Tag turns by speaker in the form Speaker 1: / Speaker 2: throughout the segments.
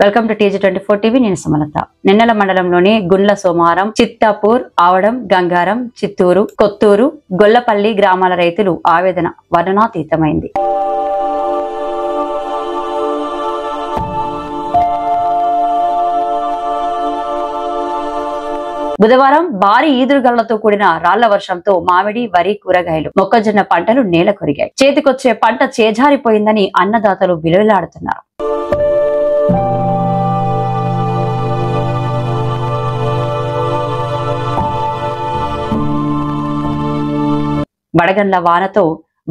Speaker 1: Welcome to TG24 TV. నేను సుమలత. నిన్నెల మండలంలోని గుండ్ల సోమారం, చిత్తాపూర్, ఆవడం, గంగారం, చిత్తూరు, కొత్తూరు, గొల్లపల్లి గ్రామాల రైతులు ఆవేదన వర్ణనాతీతమైంది. బుధవారం భారీ ఈదురుగాలులతో కూడిన రాళ్ల వర్షంతో మామిడి, వరి, కూరగాయలు, మొక్కజొన్న పంటలు నేల కొరిగాయి. చేతికొచ్చే పంట చేజారిపోయిందని అన్నదాతలు విలువలాడుతున్నారు. వడగండ్ల వానతో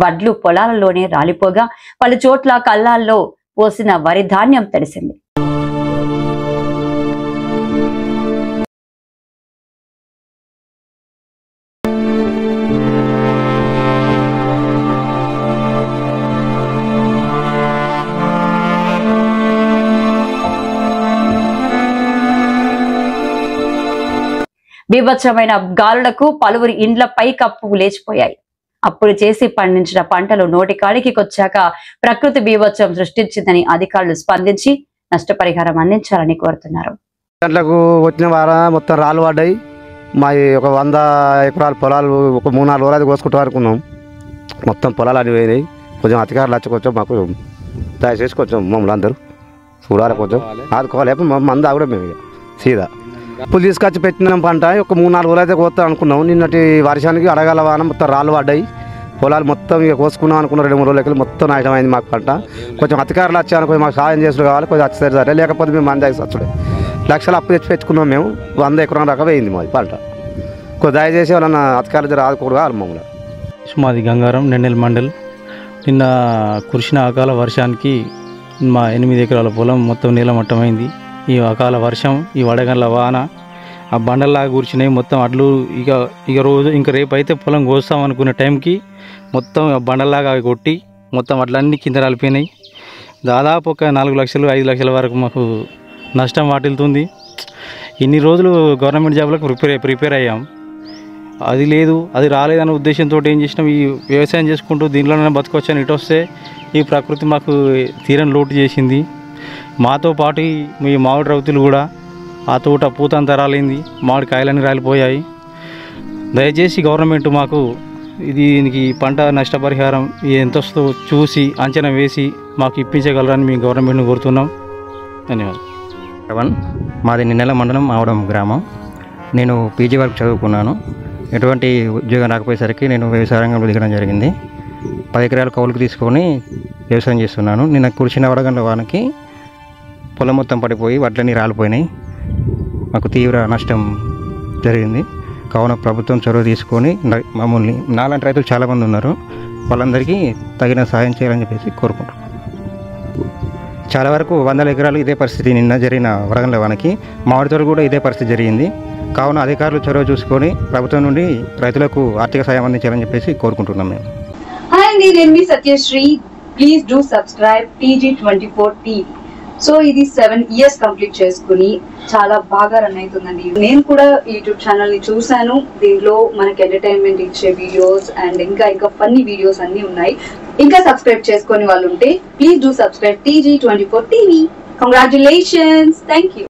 Speaker 1: వడ్లు పొలాలలోనే రాలిపోగా పలు చోట్ల కల్లాల్లో పోసిన వరి ధాన్యం తడిసింది. బీభత్సమైన గాలులకు పలువురి ఇండ్ల పైకప్పు లేచిపోయాయి. అప్పుడు చేసి పండించిన పంటలు నోటి కాడికికొచ్చాక ప్రకృతి బీభత్సం సృష్టించిందని అధికారులు స్పందించి నష్టపరిహారం అందించాలని కోరుతున్నారు.
Speaker 2: గంటలకు వచ్చిన వారం మొత్తం రాళ్ళు పడ్డాయి. మా ఒక 100 ఎకరాల పొలాలు ఒక 3-4 రోజులు కోసుకుంటూ అనుకున్నాం. మొత్తం పొలాలు అన్ని పోయినాయి. కొంచెం అధికారులు వచ్చి కొంచెం మాకు దయచేసి కొంచెం మమ్మల్ని అందరూ చూడాలి, కొంచెం ఆదుకోవాలి. మంది ఆవిడ మేము సీదా అప్పులు తీసుకొచ్చి పెట్టిన పంట ఒక 3-4 రోజులు అయితే కోస్తాం అనుకున్నాం. నిన్నటి వర్షానికి అడగాల వాన మొత్తం రాళ్ళు పడ్డాయి. పొలాలు మొత్తం ఇక కోసుకున్నాం అనుకున్న 2-3 రోజులకి మొత్తం నాశనమైంది మాకు పంట. కొంచెం అధికారులు వచ్చాను, కొంచెం మాకు సహాయం చేసుడు కావాలి. కొంచెం వచ్చేసరి సరే, లేకపోతే మేము మంది వచ్చుడే లక్షలు అప్పు తెచ్చి పెట్టుకున్నాం. మేము 100 ఎకరం దాకా వేయింది మాది పంట. కొంచెం దయచేసి వాళ్ళన్న అధికారులు ఆదుకోడు కావాలి మమ్మల్ని.
Speaker 3: మాది గంగారం, నెన్నెల మండల్. నిన్న కురిసిన అకాల వర్షానికి మా 8 ఎకరాల పొలం మొత్తం నీలమట్టమైంది. ఈ అకాల వర్షం, ఈ వడగండ్ల వాన ఆ బండల్లాగా కూర్చున్నాయి మొత్తం అడ్లు. ఇక రోజు ఇంకా రేపు అయితే పొలం కోస్తాం అనుకునే టైంకి మొత్తం బండల్లాగా కొట్టి మొత్తం అట్లన్నీ కింద రాలిపోయినాయి. దాదాపు ఒక 4 లక్షలు 5 లక్షల వరకు మాకు నష్టం వాటిల్తుంది. ఇన్ని రోజులు గవర్నమెంట్ జాబ్లకు ప్రిపేర్ అయ్యాం. అది లేదు, అది రాలేదనే ఉద్దేశంతో ఏం చేసినాం, ఈ వ్యవసాయం చేసుకుంటూ దీంట్లోనే బతకొచ్చని ఇటు వస్తే ఈ ప్రకృతి మాకు తీరని లోటు చేసింది. మాతో పాటు మీ మామిడి రైతులు కూడా ఆ తోట పూతంతా రాలింది, మామిడి కాయలన్నీ రాలిపోయాయి. దయచేసి గవర్నమెంట్ మాకు దీనికి పంట నష్టపరిహారం ఎంత వస్తుందో చూసి అంచనా వేసి మాకు ఇప్పించగలరని మేము గవర్నమెంట్ని కోరుతున్నాం. ధన్యవాదాలు.
Speaker 4: మాది నిన్నెల మండలం ఆవడం గ్రామం. నేను పీజీ వరకు చదువుకున్నాను. ఎటువంటి ఉద్యోగం రాకపోయేసరికి నేను వ్యవసాయ రంగంలో దిగడం జరిగింది. 10 ఎకరాలు కౌలుకు తీసుకొని వ్యవసాయం చేస్తున్నాను. నిన్న కురిసిన వడగండ్ల వానకి పొలం మొత్తం పడిపోయి వడ్లన్నీ రాలిపోయినాయి. మాకు తీవ్ర నష్టం జరిగింది. కావున ప్రభుత్వం చొరవ తీసుకొని మమ్మల్ని నాలాంటి రైతులు చాలామంది ఉన్నారు, వాళ్ళందరికీ తగిన సహాయం చేయాలని చెప్పేసి కోరుకుంటున్నాం. చాలా వరకు 100 ఎకరాలు ఇదే పరిస్థితి. నిన్న జరిగిన వడగండ్ల వానకి మామిడి తోట కూడా ఇదే పరిస్థితి జరిగింది. కావున అధికారులు చొరవ చూసుకొని ప్రభుత్వం నుండి రైతులకు ఆర్థిక సాయం అందించాలని చెప్పేసి కోరుకుంటున్నాం మేము.
Speaker 5: హాయ్ అండి, నేను మీ Satyasri. Please do subscribe TG24 TV. So ఇది 7 years కంప్లీట్ చేసుకుని చాలా బాగా రన్ అవుతుందండి. నేను కూడా యూట్యూబ్ ఛానల్ ని చూసాను. దీనిలో మనకి ఎంటర్టైన్మెంట్ ఇచ్చే వీడియోస్ అండ్ ఇంకా ఫన్నీ వీడియోస్ అన్ని ఉన్నాయి. ఇంకా సబ్స్క్రైబ్ చేసుకుని వాళ్ళు ఉంటే please do subscribe TG24 TV. Congratulations. Thank you.